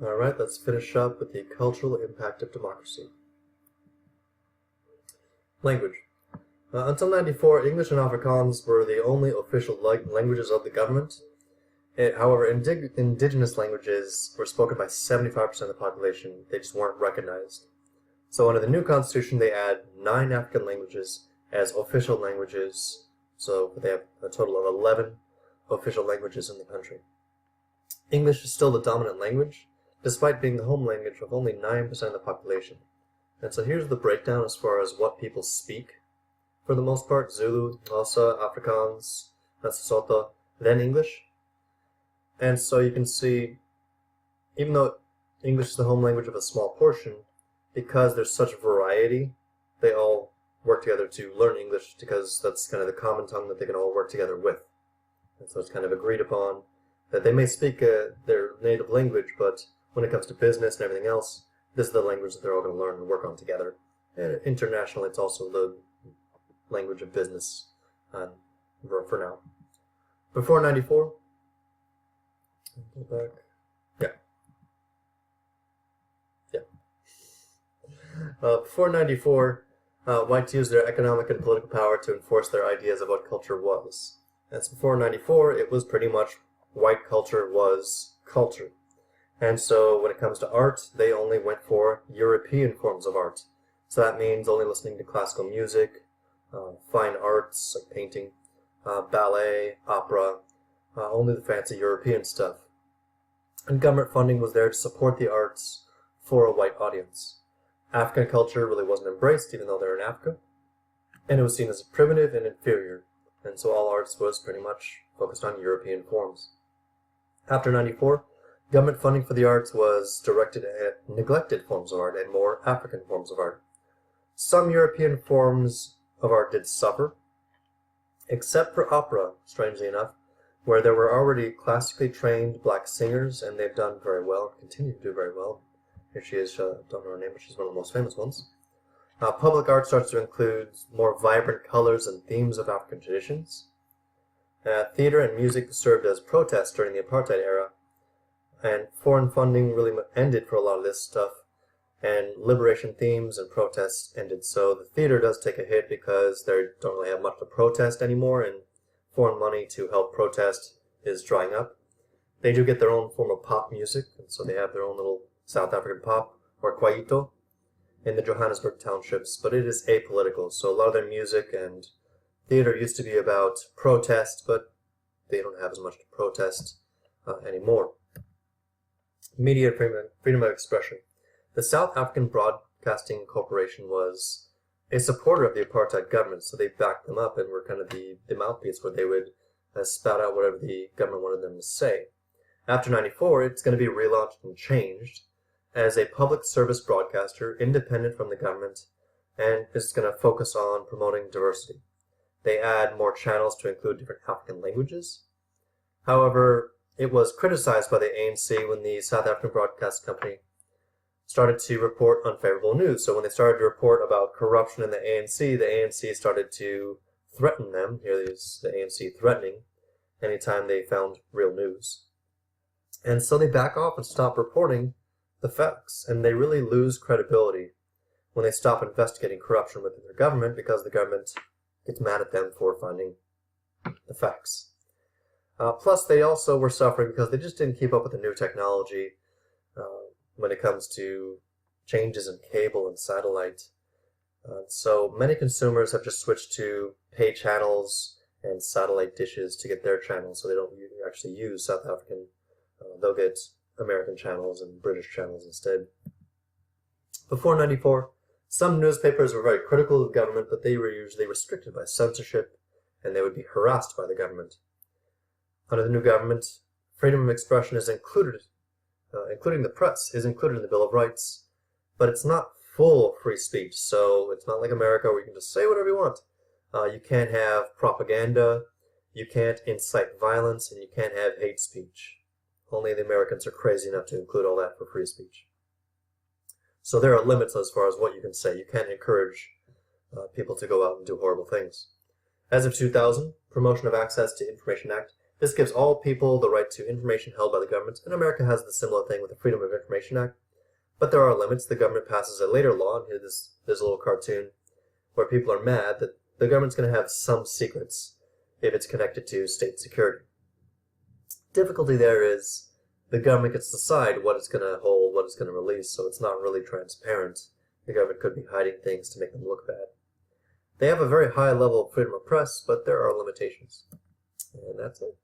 Alright, let's finish up with the cultural impact of democracy. Language. Until 94, English and Afrikaans were the only official languages of the government. However, indigenous languages were spoken by 75% of the population. They just weren't recognized. So under the new constitution, they add 9 African languages as official languages. So they have a total of 11 official languages in the country. English is still the dominant language, despite being the home language of only 9% of the population. And so here's the breakdown as far as what people speak. For the most part, Zulu, Xhosa, Afrikaans, Sesotho, then English. And so you can see, even though English is the home language of a small portion, because there's such variety, they all work together to learn English because that's kind of the common tongue that they can all work together with. And so it's kind of agreed upon that they may speak their native language, but when it comes to business and everything else, this is the language that they're all going to learn and work on together. And internationally, it's also the language of business for now. Before 94, go back. Before 94, whites used their economic and political power to enforce their ideas of what culture was. As before 94, it was pretty much white culture was culture. And so when it comes to art, they only went for European forms of art. So that means only listening to classical music, fine arts like painting, ballet, opera, only the fancy European stuff. And government funding was there to support the arts for a white audience. African culture really wasn't embraced, even though they're in Africa, and it was seen as primitive and inferior, and so all arts was pretty much focused on European forms. After 94, government funding for the arts was directed at neglected forms of art and more African forms of art. Some European forms of art did suffer, except for opera, strangely enough, where there were already classically trained black singers, and they've done very well, and continue to do very well. Here she is, don't know her name, but she's one of the most famous ones. Public art starts to include more vibrant colors and themes of African traditions. Theater and music served as protests during the apartheid era, and foreign funding really ended for a lot of this stuff, and liberation themes and protests ended. So the theater does take a hit because they don't really have much to protest anymore, and foreign money to help protest is drying up. They do get their own form of pop music, and so they have their own little South African pop, or Kwaito, in the Johannesburg townships, but it is apolitical, so a lot of their music and theater used to be about protest, but they don't have as much to protest anymore. Media freedom of expression. The South African Broadcasting Corporation was a supporter of the apartheid government, so they backed them up and were kind of the mouthpiece where they would spout out whatever the government wanted them to say. After 94, it's going to be relaunched and changed as a public service broadcaster independent from the government, and is going to focus on promoting diversity. They add more channels to include different African languages. However, it was criticized by the ANC when the South African Broadcast Company started to report unfavorable news. So when they started to report about corruption in the ANC started to threaten them. Here is the ANC threatening anytime they found real news. And so they back off and stop reporting the facts, and they really lose credibility when they stop investigating corruption within their government because the government gets mad at them for finding the facts. Plus, they also were suffering because they just didn't keep up with the new technology when it comes to changes in cable and satellite. So many consumers have just switched to pay channels and satellite dishes to get their channels, so they don't actually use South African. They'll get American channels and British channels instead. Before 94, some newspapers were very critical of the government, but they were usually restricted by censorship, and they would be harassed by the government. Under the new government, freedom of expression is included, including the press, is included in the Bill of Rights, but it's not full free speech, so it's not like America where you can just say whatever you want. You can't have propaganda, you can't incite violence, and you can't have hate speech. Only the Americans are crazy enough to include all that for free speech. So there are limits as far as what you can say. You can't encourage people to go out and do horrible things. As of 2000, Promotion of Access to Information Act, This gives all people the right to information held by the government, and America has the similar thing with the Freedom of Information Act. But there are limits. The government passes a later law, and here there's a little cartoon where people are mad that the government's going to have some secrets if it's connected to state security. Difficulty there is the government gets to decide what it's going to hold, what it's going to release, so it's not really transparent. The government could be hiding things to make them look bad. They have a very high level of freedom of press, but there are limitations. And that's it.